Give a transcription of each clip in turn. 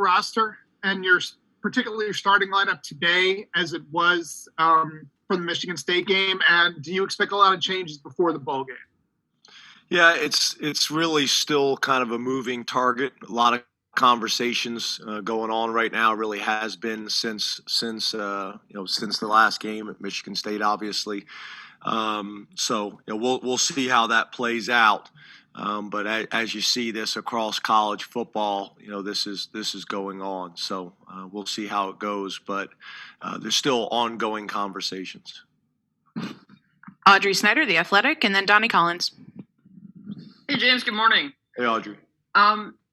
roster and particularly your starting lineup today as it was for the Michigan State game? And do you expect a lot of changes before the bowl game? Yeah, it's really still kind of a moving target. A lot of conversations going on right now. Really has been since the last game at Michigan State, obviously. So we'll see how that plays out. But as you see this across college football, this is going on. So we'll see how it goes. But there's still ongoing conversations. Audrey Snyder, The Athletic, and then Donnie Collins. Hey, James, good morning. Hey, Audrey.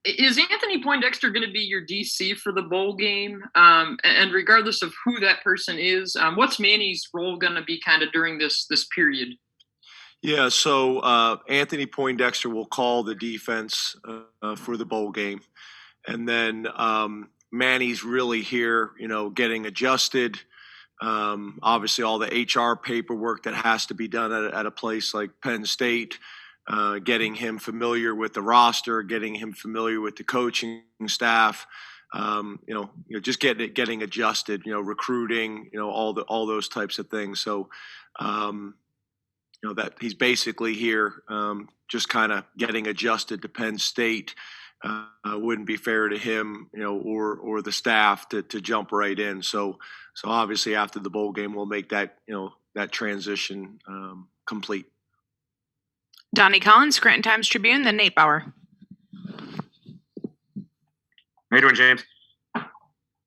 Is Anthony Poindexter going to be your DC for the bowl game? And regardless of who that person is, what's Manny's role going to be kind of during this period? Yeah, so Anthony Poindexter will call the defense for the bowl game. And then Manny's really here, getting adjusted. Obviously, all the HR paperwork that has to be done at a place like Penn State. Getting him familiar with the roster, getting him familiar with the coaching staff, just getting adjusted, recruiting, all those types of things. So, that he's basically here, just kind of getting adjusted to Penn State. Wouldn't be fair to him, or the staff to jump right in. So obviously after the bowl game, we'll make that, that transition complete. Donnie Collins, Scranton Times-Tribune, then Nate Bauer. How you doing, James?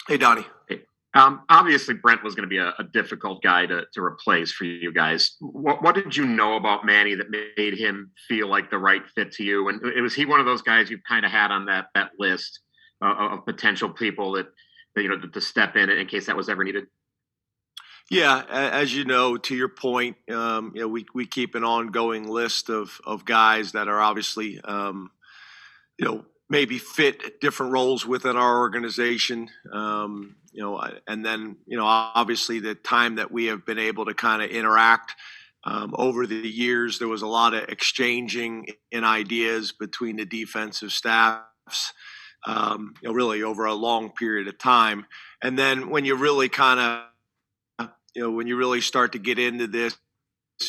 Hey, Donnie. Hey. Obviously, Brent was going to be a difficult guy to replace for you guys. What did you know about Manny that made him feel like the right fit to you? And was he one of those guys you kind of had on that list of potential people that to step in case that was ever needed? Yeah, as you know, to your point, we keep an ongoing list of guys that are obviously, maybe fit different roles within our organization. And then, obviously the time that we have been able to kind of interact over the years, there was a lot of exchanging in ideas between the defensive staffs, really over a long period of time. And then when you really kind of, when you really start to get into this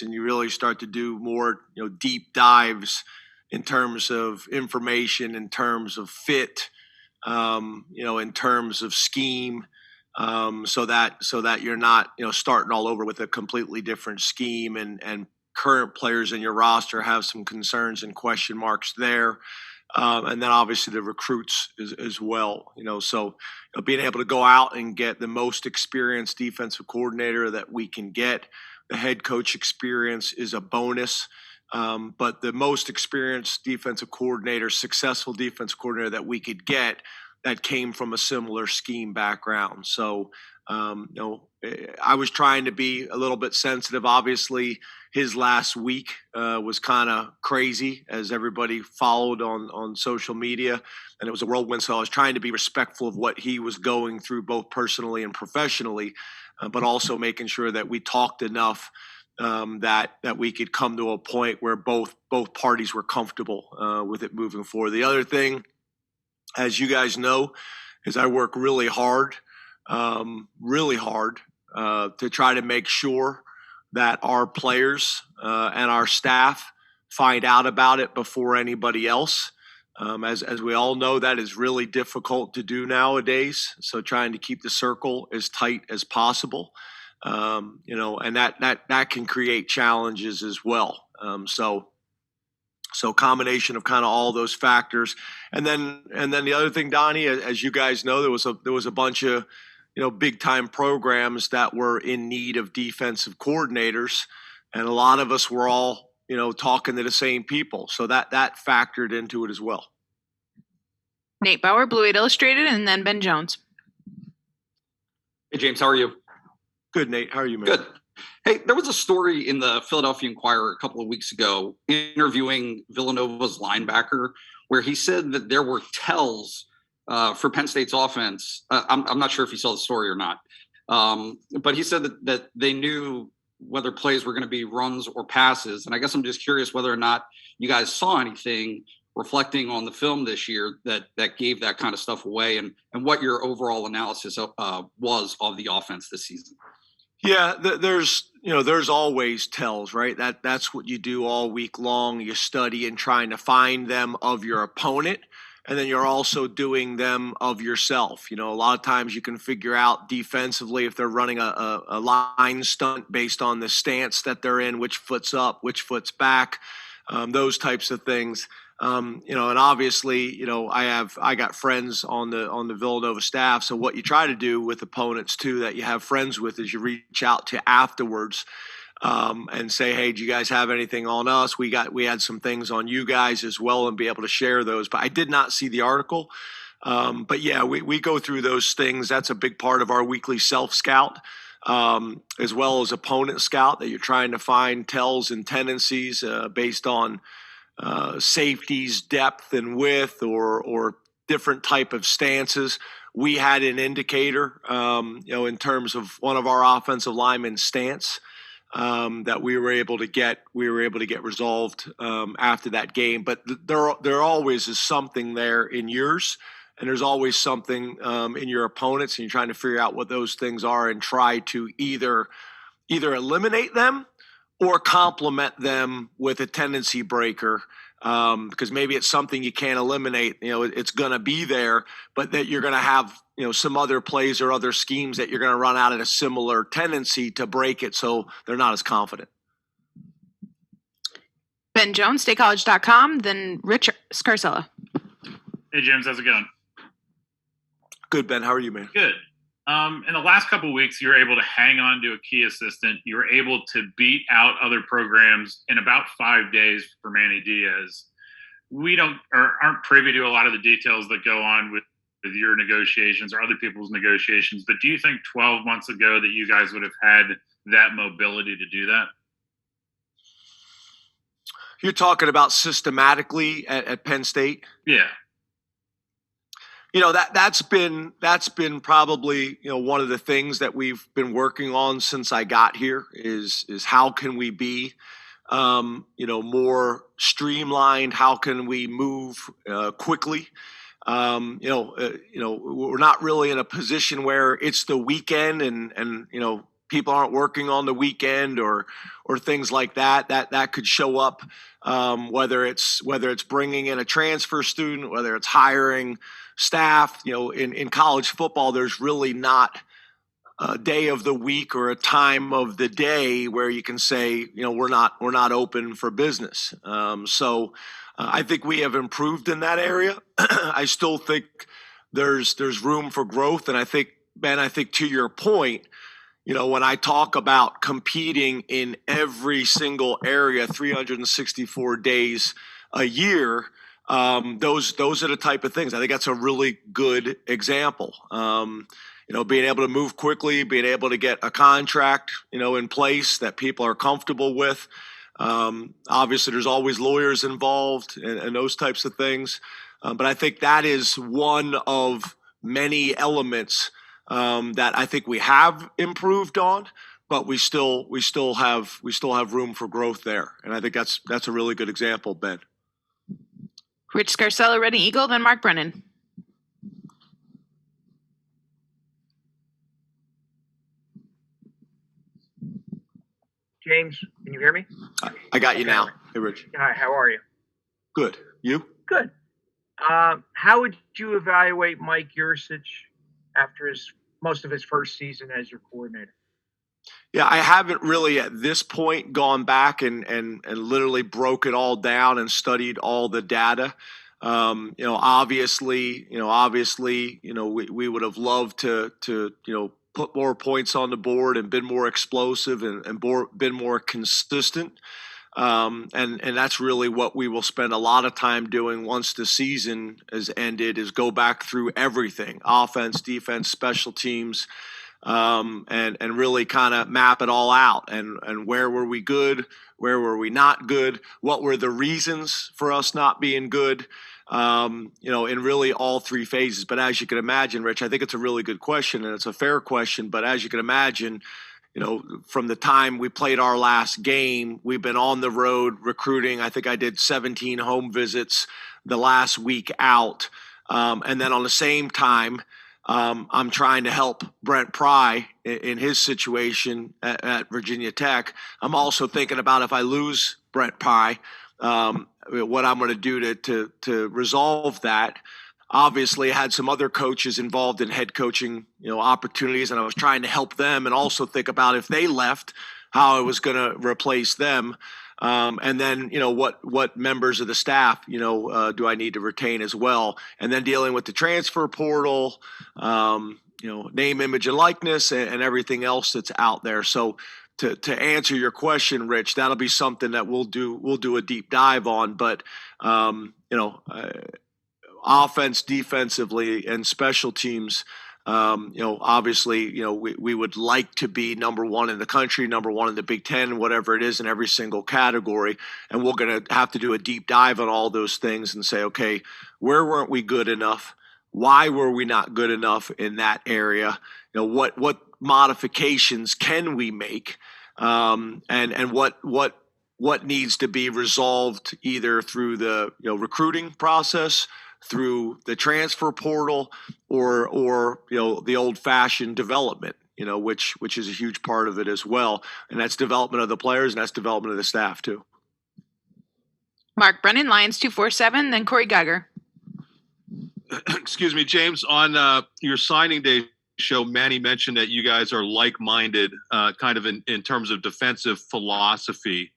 and you really start to do more, deep dives in terms of information, in terms of fit, in terms of scheme, so that you're not, starting all over with a completely different scheme and current players in your roster have some concerns and question marks there. And then obviously the recruits as well, so being able to go out and get the most experienced defensive coordinator that we can get. The head coach experience is a bonus, but the most experienced defensive coordinator, successful defensive coordinator that we could get that came from a similar scheme background. So, I was trying to be a little bit sensitive. Obviously, his last week was kind of crazy, as everybody followed on social media, and it was a whirlwind. So I was trying to be respectful of what he was going through, both personally and professionally, but also making sure that we talked enough that we could come to a point where both parties were comfortable with it moving forward. The other thing, as you guys know, is I work really hard to try to make sure that our players and our staff find out about it before anybody else. As we all know, that is really difficult to do nowadays. So trying to keep the circle as tight as possible, and that can create challenges as well. So combination of kind of all those factors. And then the other thing, Donnie, as you guys know, there was a bunch of, big time programs that were in need of defensive coordinators. And a lot of us were all, talking to the same people. So that factored into it as well. Nate Bauer, Blue 8 Illustrated, and then Ben Jones. Hey, James, how are you? Good, Nate. How are you, man? Good. Hey, there was a story in the Philadelphia Inquirer a couple of weeks ago interviewing Villanova's linebacker where he said that there were tells for Penn State's offense. I'm not sure if you saw the story or not, but he said that they knew whether plays were going to be runs or passes. And I guess I'm just curious whether or not you guys saw anything reflecting on the film this year that gave that kind of stuff away, and what your overall analysis was of the offense this season? Yeah, there's always tells, right? That's what you do all week long. You study and trying to find them of your opponent, and then you're also doing them of yourself. A lot of times you can figure out defensively if they're running a line stunt based on the stance that they're in, which foot's up, which foot's back, those types of things. And obviously, I got friends on the Villanova staff. So what you try to do with opponents too that you have friends with is you reach out to afterwards and say, hey, do you guys have anything on us? We had some things on you guys as well, and be able to share those. But I did not see the article. But yeah, we go through those things. That's a big part of our weekly self-scout. As well as opponent scout, that you're trying to find tells and tendencies based on safeties, depth and width, or different type of stances. We had an indicator, in terms of one of our offensive linemen's stance that we were able to get resolved after that game. But there always is something there in yours, and there's always something in your opponents, and you're trying to figure out what those things are and try to either eliminate them or complement them with a tendency breaker, because maybe it's something you can't eliminate. It's going to be there, but that you're going to have some other plays or other schemes that you're going to run out at a similar tendency to break it, so they're not as confident. Ben Jones, StateCollege.com, then Rich Scarcella. Hey, James, how's it going? Good, Ben. How are you, man? Good. In the last couple of weeks, you were able to hang on to a key assistant. You were able to beat out other programs in about 5 days for Manny Diaz. We aren't privy to a lot of the details that go on with your negotiations or other people's negotiations, but do you think 12 months ago that you guys would have had that mobility to do that? You're talking about systematically at Penn State? Yeah. That's been probably one of the things that we've been working on since I got here is how can we be more streamlined? How can we move quickly? We're not really in a position where it's the weekend and people aren't working on the weekend or things like that. That could show up, whether it's bringing in a transfer student, whether it's hiring staff. In college football, there's really not a day of the week or a time of the day where you can say, we're not open for business. So I think we have improved in that area. I still think there's room for growth. And I think, Ben, to your point, when I talk about competing in every single area, 364 days a year, those are the type of things. I think that's a really good example. Being able to move quickly, being able to get a contract, in place that people are comfortable with. Obviously, there's always lawyers involved and those types of things. But I think that is one of many elements that I think we have improved on, but we still have room for growth there. And I think that's a really good example, Ben. Rich Scarcella, Reading Eagle, then Mark Brennan. James, can you hear me? I got you now. Hey, Rich. Hi, how are you? Good. You? Good. How would you evaluate Mike Yursich after most of his first season as your coordinator? Yeah, I haven't really at this point gone back and literally broke it all down and studied all the data. Obviously, we would have loved to put more points on the board and been more explosive and been more consistent. And that's really what we will spend a lot of time doing once the season is ended, is go back through everything: offense, defense, special teams, and really kind of map it all out. And where were we good? Where were we not good? What were the reasons for us not being good? In really all three phases. But as you can imagine, Rich, I think it's a really good question and it's a fair question. But as you can imagine, from the time we played our last game, we've been on the road recruiting. I think I did 17 home visits. the last week out. And then on the same time, I'm trying to help Brent Pry in his situation at Virginia Tech. I'm also thinking about if I lose Brent Pry, what I'm going to do to resolve that. Obviously, I had some other coaches involved in head coaching, opportunities, and I was trying to help them and also think about if they left, how I was going to replace them. And then, what members of the staff, do I need to retain as well? And then dealing with the transfer portal, name, image, and likeness, and everything else that's out there. So to answer your question, Rich, that'll be something that we'll do a deep dive on. But offense, defensively, and special teams. Obviously, we would like to be number one in the country, number one in the Big Ten, whatever it is in every single category. And we're going to have to do a deep dive on all those things and say, okay, where weren't we good enough? Why were we not good enough in that area? What modifications can we make? And what needs to be resolved either through the recruiting process, through the transfer portal, or the old-fashioned development, which is a huge part of it as well. And that's development of the players, and that's development of the staff too. Mark Brennan, Lions 247, then Corey Geiger. Excuse me, James, on your signing day show, Manny mentioned that you guys are like-minded kind of in terms of defensive philosophy.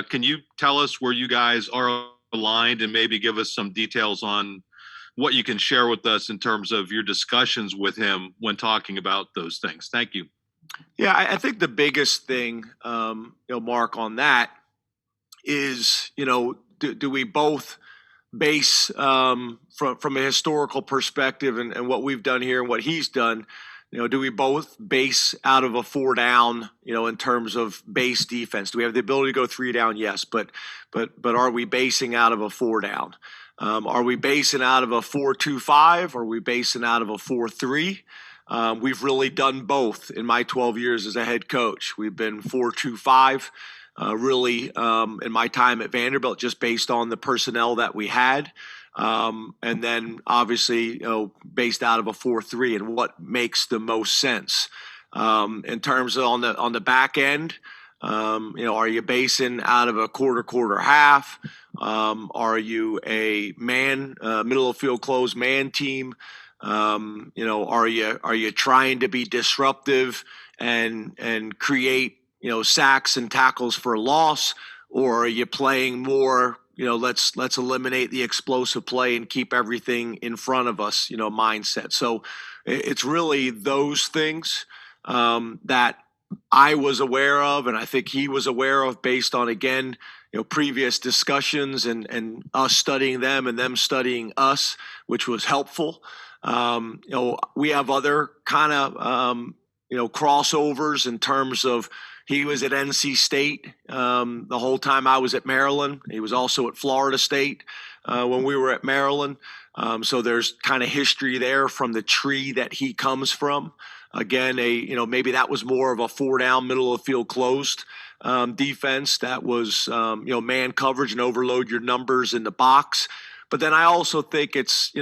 Can you tell us where you guys are aligned and maybe give us some details on what you can share with us in terms of your discussions with him when talking about those things? Thank you. Yeah, I think the biggest thing, Mark, on that is, do we both base from a historical perspective and what we've done here and what he's done, do we both base out of a 4 down, in terms of base defense? Do we have the ability to go 3 down? Yes, but are we basing out of a 4 down? Are we basing out of a 4-2-5? Are we basing out of a 4-3? We've really done both in my 12 years as a head coach. We've been 4-2-5, really in my time at Vanderbilt, just based on the personnel that we had. And then obviously, based out of a 4-3 and what makes the most sense. In terms of on the back end, are you basing out of a quarter, half? Are you a man, middle of field closed man team? Are you trying to be disruptive and create, sacks and tackles for loss? Or are you playing more, let's eliminate the explosive play and keep everything in front of us, mindset. So it's really those things that I was aware of, and I think he was aware of based on, again, previous discussions and us studying them and them studying us, which was helpful. We have other kind of, crossovers in terms of he was at NC State the whole time I was at Maryland. He was also at Florida State when we were at Maryland. So there's kind of history there from the tree that he comes from. Again, maybe that was more of a 4 down, middle of the field closed defense that was, man coverage and overload your numbers in the box. But then I also think it's,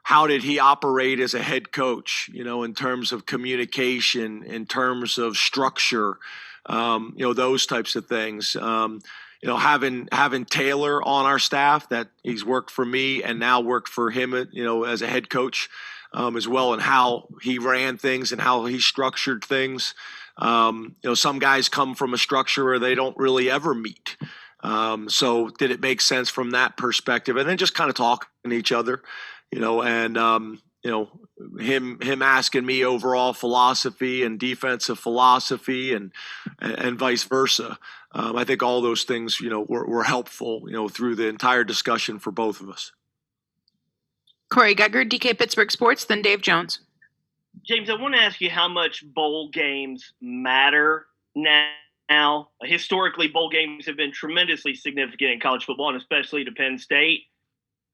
how did he operate as a head coach, in terms of communication, in terms of structure, those types of things. Having Taylor on our staff, that he's worked for me and now worked for him, as a head coach as well, and how he ran things and how he structured things. Some guys come from a structure where they don't really ever meet. So did it make sense from that perspective? And then just kind of talking to each other, and him asking me overall philosophy and defensive philosophy and vice versa. I think all those things, were helpful, through the entire discussion for both of us. Corey Geiger, DK Pittsburgh Sports, then Dave Jones. James, I want to ask you how much bowl games matter now. Historically, bowl games have been tremendously significant in college football, and especially to Penn State.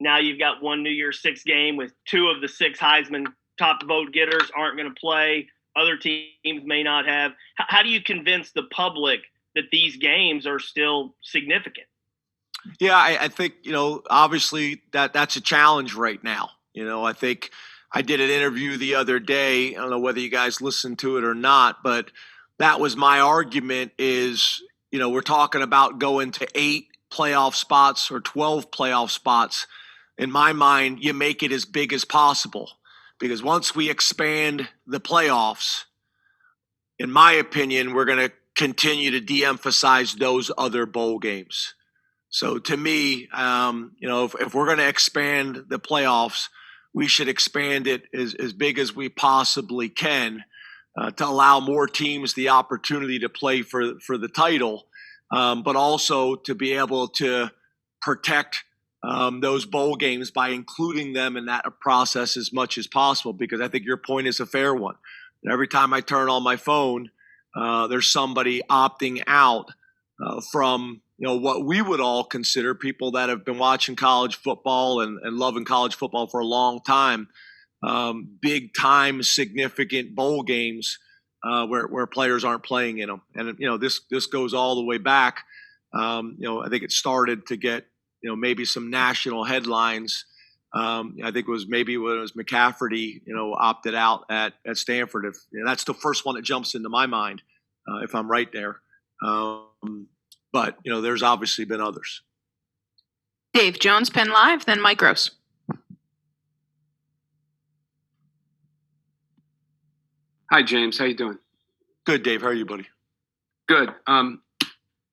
Now you've got one New Year's Six game with 2 of the 6 Heisman top vote getters aren't going to play. Other teams may not have. How do you convince the public that these games are still significant? Yeah, I think, obviously that's a challenge right now. I think I did an interview the other day. I don't know whether you guys listened to it or not, but that was my argument is, we're talking about going to 8 playoff spots or 12 playoff spots. In my mind, you make it as big as possible because once we expand the playoffs, in my opinion, we're going to continue to de-emphasize those other bowl games. So to me, if we're going to expand the playoffs, we should expand it as big as we possibly can to allow more teams the opportunity to play for the title, but also to be able to protect those bowl games by including them in that process as much as possible, because I think your point is a fair one. Every time I turn on my phone, there's somebody opting out from what we would all consider people that have been watching college football and loving college football for a long time, big time significant bowl games where players aren't playing in them. And this goes all the way back. I think it started to get maybe some national headlines. I think it was maybe when it was McCafferty opted out at Stanford. If that's the first one that jumps into my mind, if I'm right there. But there's obviously been others. Dave Jones, Penn Live, then Mike Gross. Hi, James. How you doing? Good, Dave. How are you, buddy? Good. Kind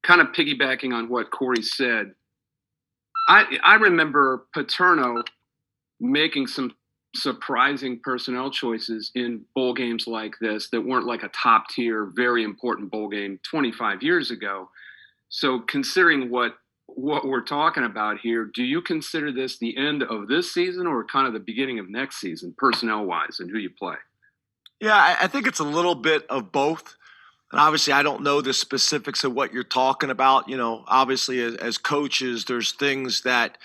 of piggybacking on what Corey said. I remember Paterno making some surprising personnel choices in bowl games like this that weren't like a top tier, very important bowl game 25 years ago. So considering what we're talking about here, do you consider this the end of this season or kind of the beginning of next season, personnel-wise, and who you play? Yeah, I think it's a little bit of both. And obviously, I don't know the specifics of what you're talking about. Obviously, as coaches, there's things that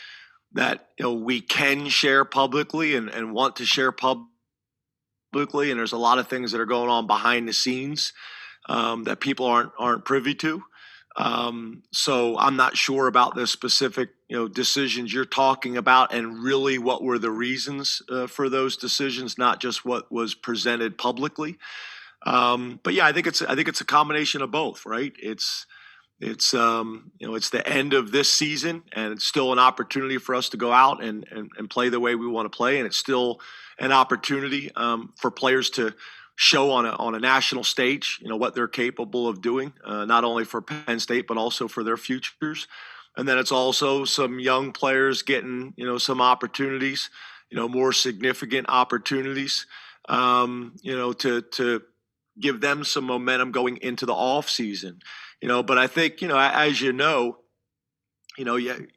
we can share publicly and want to share publicly, and there's a lot of things that are going on behind the scenes that people aren't privy to. So I'm not sure about the specific, decisions you're talking about and really what were the reasons for those decisions, not just what was presented publicly. But yeah, I think it's a combination of both, right? It's the end of this season and it's still an opportunity for us to go out and play the way we want to play. And it's still an opportunity for players to show on a national stage, what they're capable of doing, not only for Penn State, but also for their futures. And then it's also some young players getting, some opportunities, more significant opportunities, to give them some momentum going into the off season, but I think, as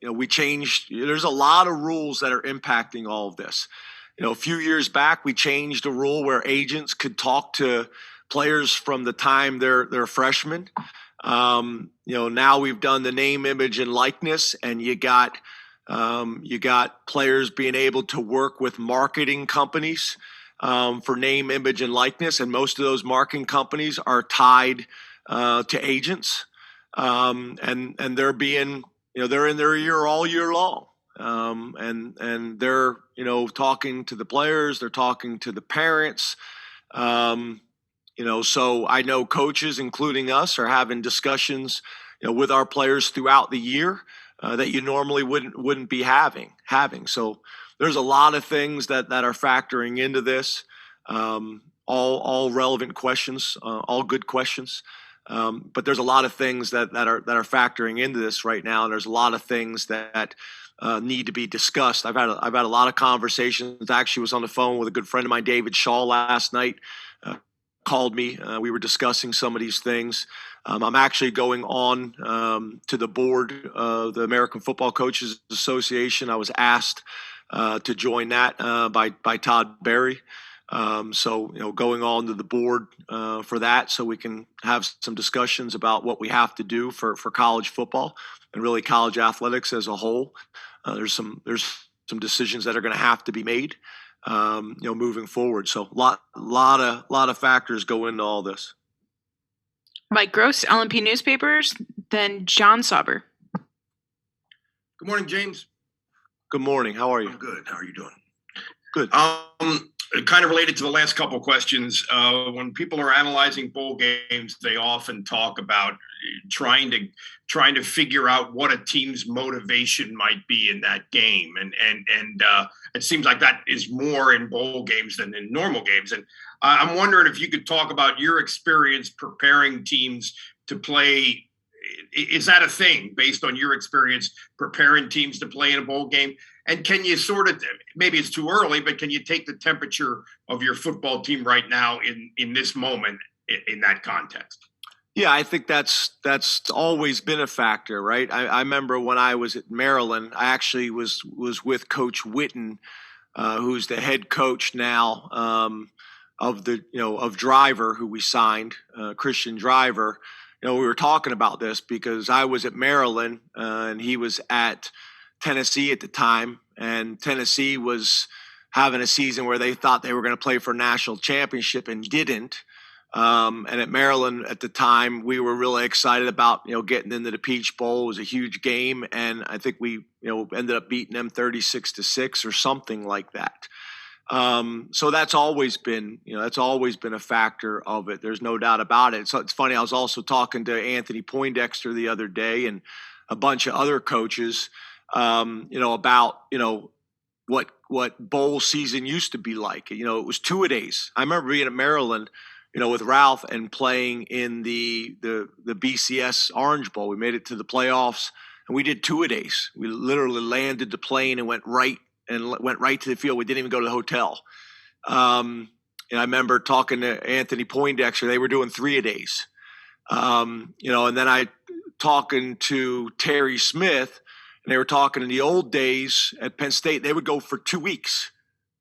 we changed, there's a lot of rules that are impacting all of this. A few years back, we changed a rule where agents could talk to players from the time they're freshmen. Now we've done the name, image, and likeness, and you got players being able to work with marketing companies for name, image, and likeness, and most of those marketing companies are tied to agents, and they're being, they're in their ear all year long. And they're, talking to the players, they're talking to the parents. So I know coaches, including us, are having discussions, with our players throughout the year that you normally wouldn't be having. So there's a lot of things that are factoring into this. All relevant questions, all good questions. But there's a lot of things that are factoring into this right now. And there's a lot of things that need to be discussed. I've had a lot of conversations. I actually was on the phone with a good friend of mine, David Shaw, last night. Called me. We were discussing some of these things. I'm actually going on to the board of the American Football Coaches Association. I was asked to join that by Todd Berry. So going on to the board for that, so we can have some discussions about what we have to do for college football and really college athletics as a whole. There's some decisions that are going to have to be made, moving forward. So lot of factors go into all this. Mike Gross, LMP Newspapers, then John Sauber. Good morning, James. Good morning. How are you? I'm good. How are you doing? Good. Kind of related to the last couple of questions. When people are analyzing bowl games, they often talk about trying to figure out what a team's motivation might be in that game, and it seems like that is more in bowl games than in normal games. And I'm wondering if you could talk about your experience preparing teams to play. Is that a thing based on your experience preparing teams to play in a bowl game? And can you sort of, maybe it's too early, but can you take the temperature of your football team right now in this moment in that context? Yeah, I think that's always been a factor, right? I remember when I was at Maryland, I actually was with Coach Witten, who's the head coach now of Driver, who we signed, Christian Driver. We were talking about this because I was at Maryland and he was at Tennessee at the time, and Tennessee was having a season where they thought they were going to play for a national championship and didn't. And at Maryland at the time, we were really excited about, getting into the Peach Bowl. It was a huge game. And I think we, ended up beating them 36-6 or something like that. So that's always been a factor of it. There's no doubt about it. So it's funny. I was also talking to Anthony Poindexter the other day and a bunch of other coaches, about, what bowl season used to be like. It was 2-a-days. I remember being at Maryland, with Ralph and playing in the BCS Orange Bowl. We made it to the playoffs and we did 2-a-days. We literally landed the plane and went right to the field. We didn't even go to the hotel. And I remember talking to Anthony Poindexter. They were doing 3-a-days. And then I talking to Terry Smith, and they were talking in the old days at Penn State, they would go for 2 weeks.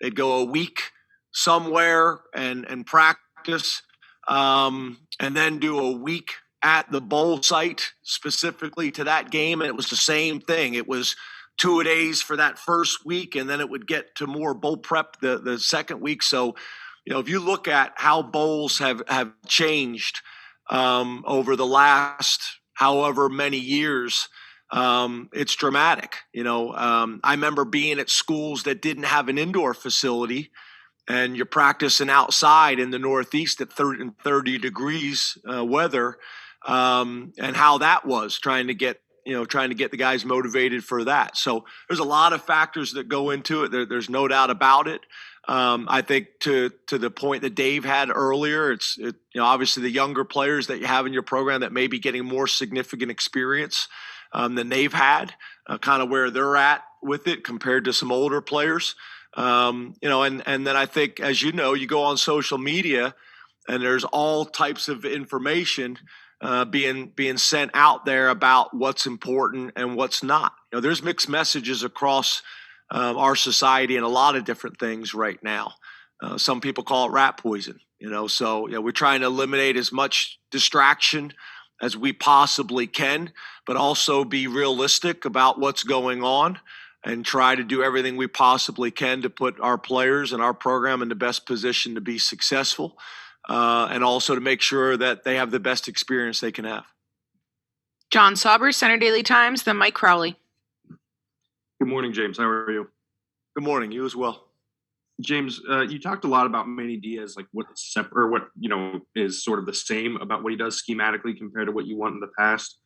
They'd go a week somewhere and practice, and then do a week at the bowl site specifically to that game. And it was the same thing. It was 2-a-days for that first week, and then it would get to more bowl prep the second week. So, if you look at how bowls have changed over the last however many years, it's dramatic. I remember being at schools that didn't have an indoor facility, and you're practicing outside in the Northeast at 30 degrees weather, and how that was trying to get the guys motivated for that. So there's a lot of factors that go into it. There's no doubt about it. I think to the point that Dave had earlier, it's obviously the younger players that you have in your program that may be getting more significant experience than they've had, kind of where they're at with it compared to some older players. And then I think, as you go on social media and there's all types of information being sent out there about what's important and what's not. There's mixed messages across our society and a lot of different things right now. Some people call it rat poison, so we're trying to eliminate as much distraction as we possibly can, but also be realistic about what's going on and try to do everything we possibly can to put our players and our program in the best position to be successful, and also to make sure that they have the best experience they can have. John Sauber, Center Daily Times, then Mike Crowley. Good morning, James. How are you? Good morning. You as well. James, you talked a lot about Manny Diaz, like what is sort of the same about what he does schematically compared to what you want in the past.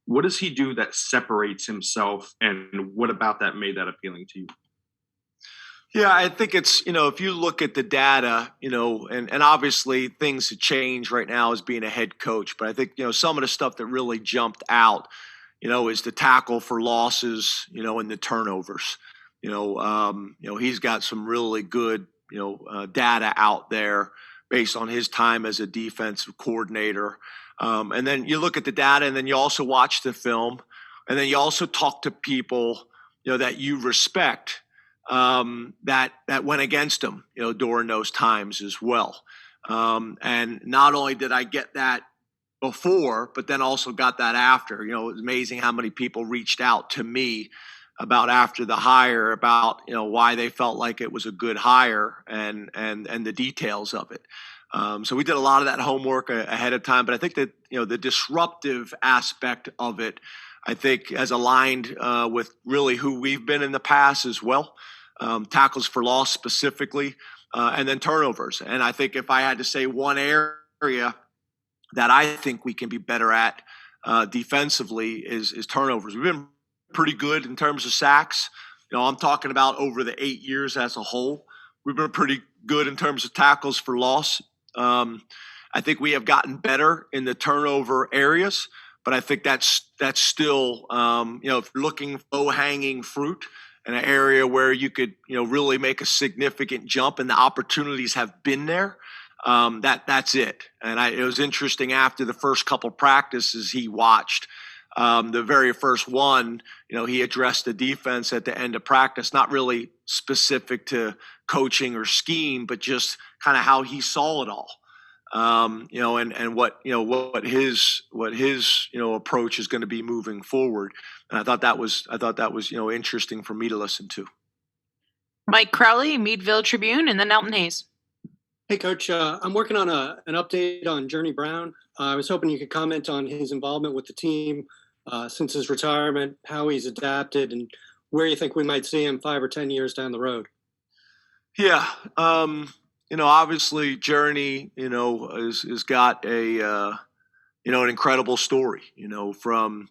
What does he do that separates himself, and what about that made that appealing to you? Yeah, I think it's, if you look at the data, and obviously things have changed right now as being a head coach, but I think, some of the stuff that really jumped out, is the tackle for losses, and the turnovers. He's got some really good, data out there based on his time as a defensive coordinator. And then you look at the data, and then you also watch the film, and then you also talk to people, that you respect, that went against him, during those times as well. And not only did I get that before, but then also got that after. It was amazing how many people reached out to me about after the hire, about why they felt like it was a good hire and the details of it. So we did a lot of that homework ahead of time, but I think that the disruptive aspect of it, I think has aligned with really who we've been in the past as well. Tackles for loss specifically, and then turnovers. And I think if I had to say one area that I think we can be better at defensively is turnovers. We've been pretty good in terms of sacks. I'm talking about over the 8 years as a whole. We've been pretty good in terms of tackles for loss. I think we have gotten better in the turnover areas, but I think that's still, if you're looking low-hanging fruit in an area where you could, really make a significant jump and the opportunities have been there, that's it. And it was interesting after the first couple practices he watched, the very first one, he addressed the defense at the end of practice, not really specific to coaching or scheme, but just kind of how he saw it all. And what his approach is going to be moving forward. And I thought that was interesting for me to listen to. Mike Crowley, Meadville Tribune, and then Elton Hayes. Hey, Coach. I'm working on an update on Journey Brown. I was hoping you could comment on his involvement with the team since his retirement, how he's adapted, and where you think we might see him 5 or 10 years down the road. Yeah. Obviously Journey, has got an incredible story, from,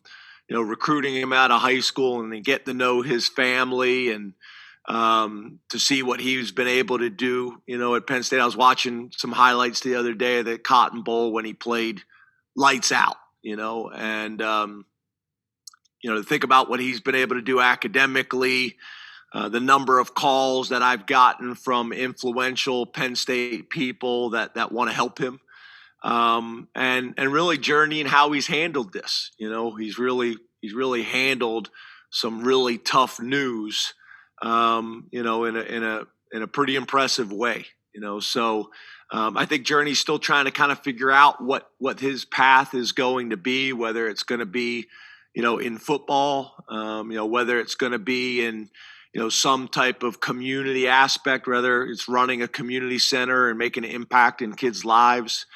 recruiting him out of high school and then get to know his family and to see what he's been able to do, at Penn State. I was watching some highlights the other day of the Cotton Bowl when he played lights out, and, to think about what he's been able to do academically, the number of calls that I've gotten from influential Penn State people that want to help him, and really Journey and how he's handled this. He's really handled some really tough news, in a pretty impressive way. So I think Journey's still trying to kind of figure out what his path is going to be, whether it's going to be, in football, whether it's going to be in, some type of community aspect, whether it's running a community center and making an impact in kids' lives,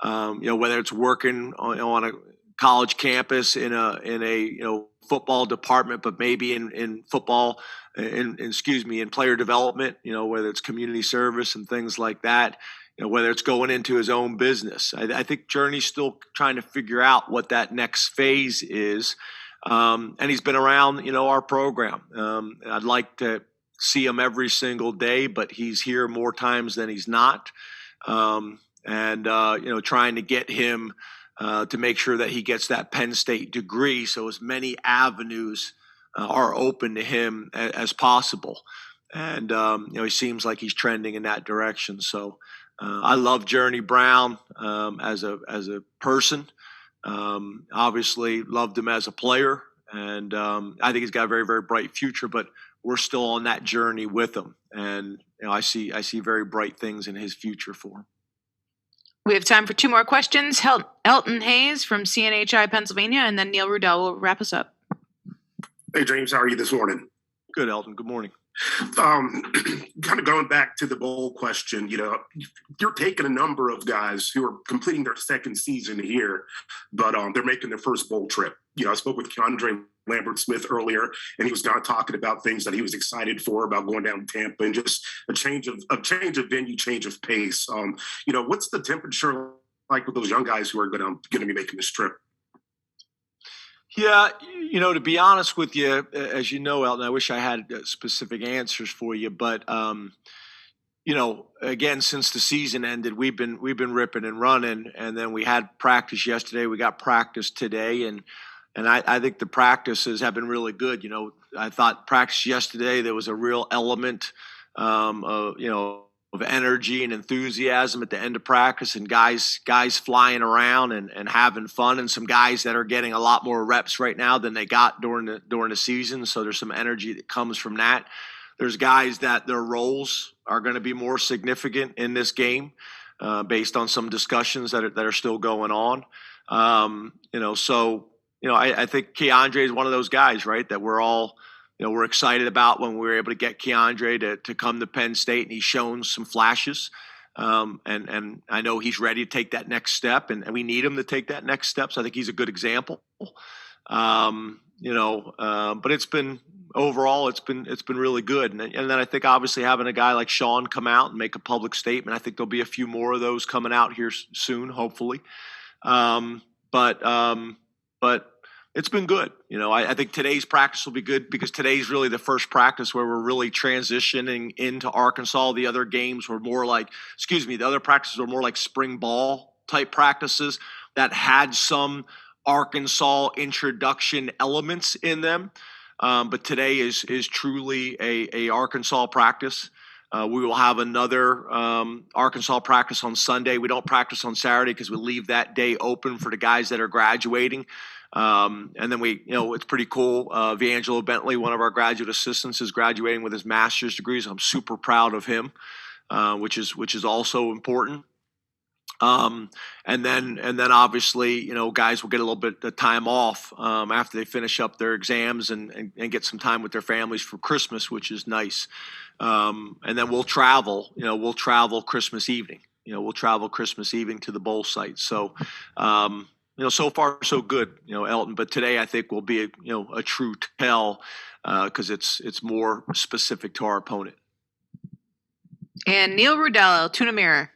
whether it's working on a college campus in a football department, but maybe in football, in player development, whether it's community service and things like that, whether it's going into his own business. I think Journey's still trying to figure out what that next phase is. And he's been around, our program. I'd like to see him every single day, but he's here more times than he's not. Trying to get him to make sure that he gets that Penn State degree, so as many avenues are open to him as possible. And he seems like he's trending in that direction. So I love Journey Brown as a person. Obviously loved him as a player, and I think he's got a very, very bright future, but we're still on that journey with him. And I see very bright things in his future for him. We have time for 2 more questions. Elton Hayes from CNHI Pennsylvania, and then Neil Rudell will wrap us up. Hey, James, how are you this morning? Good, Elton. Good morning. Kind of going back to the bowl question, you're taking a number of guys who are completing their second season here, but they're making their first bowl trip. I spoke with Keandre Lambert-Smith earlier, and he was kind of talking about things that he was excited for about going down to Tampa and just a change of venue, change of pace. What's the temperature like with those young guys who are going to be making this trip? Yeah, to be honest with you, as you know, Elton, I wish I had specific answers for you, but again, since the season ended, we've been ripping and running, and then we had practice yesterday. We got practice today, and I think the practices have been really good. I thought practice yesterday there was a real element of energy and enthusiasm at the end of practice, and guys flying around and having fun, and some guys that are getting a lot more reps right now than they got during the season. So there's some energy that comes from that. There's guys that their roles are going to be more significant in this game, based on some discussions that are still going on. I think Keandre is one of those guys, right, that we're all we're excited about when we were able to get Keandre to come to Penn State, and he's shown some flashes. And I know he's ready to take that next step, and we need him to take that next step. So I think he's a good example. But it's been overall, it's been really good. And then I think obviously having a guy like Sean come out and make a public statement, I think there'll be a few more of those coming out here soon, hopefully. But it's been good. I think today's practice will be good because today's really the first practice where we're really transitioning into Arkansas. The other games were more like, the other practices were more like spring ball type practices that had some Arkansas introduction elements in them. But today is truly a Arkansas practice. We will have another Arkansas practice on Sunday. We don't practice on Saturday because we leave that day open for the guys that are graduating. And then it's pretty cool. Vangelo Bentley, one of our graduate assistants, is graduating with his master's degree. So I'm super proud of him, which is also important. And then obviously, guys will get a little bit of time off after they finish up their exams and get some time with their families for Christmas, which is nice. And then we'll travel Christmas evening. We'll travel Christmas evening to the bowl site. So, so far so good, Elton. But today I think will be a true tell because it's more specific to our opponent. And Neil Rudello, Tuna Mirror.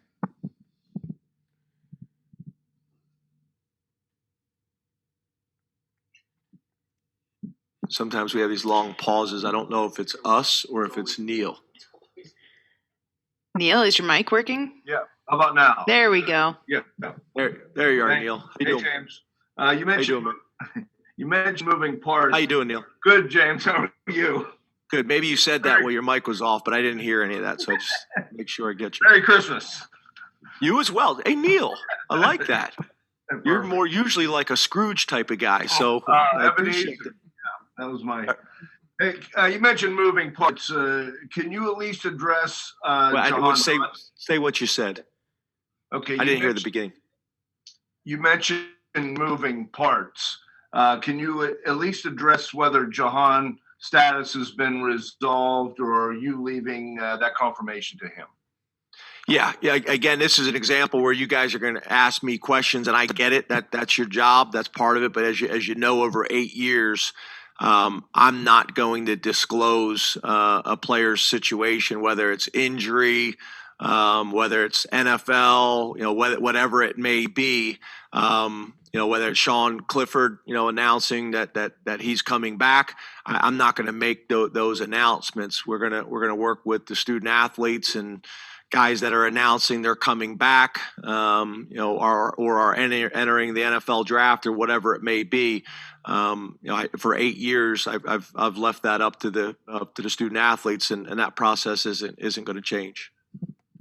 Sometimes we have these long pauses. I don't know if it's us or if it's Neil. Neil, is your mic working? Yeah. How about now? There we go. Yeah. There you are, Neil. How you doing? James. You mentioned moving parts. How you doing, Neil? Good, James. How are you? Good. Maybe you said that while your mic was off, but I didn't hear any of that. So I just make sure I get you. Merry Christmas. You as well. Hey, Neil, I like that. You're more usually like a Scrooge type of guy. So I appreciate it. That was my. Hey, you mentioned moving parts. Can you at least address? I would say what you said. Okay. I didn't hear the beginning. You mentioned moving parts. Can you at least address whether Jahan status has been resolved, or are you leaving that confirmation to him? Yeah. Again, this is an example where you guys are going to ask me questions, and I get it. That's your job. That's part of it. But as you know, over 8 years. I'm not going to disclose a player's situation, whether it's injury, whether it's NFL, whatever it may be. Whether it's Sean Clifford, announcing that he's coming back. I'm not going to make those announcements. We're gonna work with the student athletes and guys that are announcing they're coming back, or are entering the NFL draft or whatever it may be. For 8 years, I've left that up to the student athletes, and that process isn't going to change.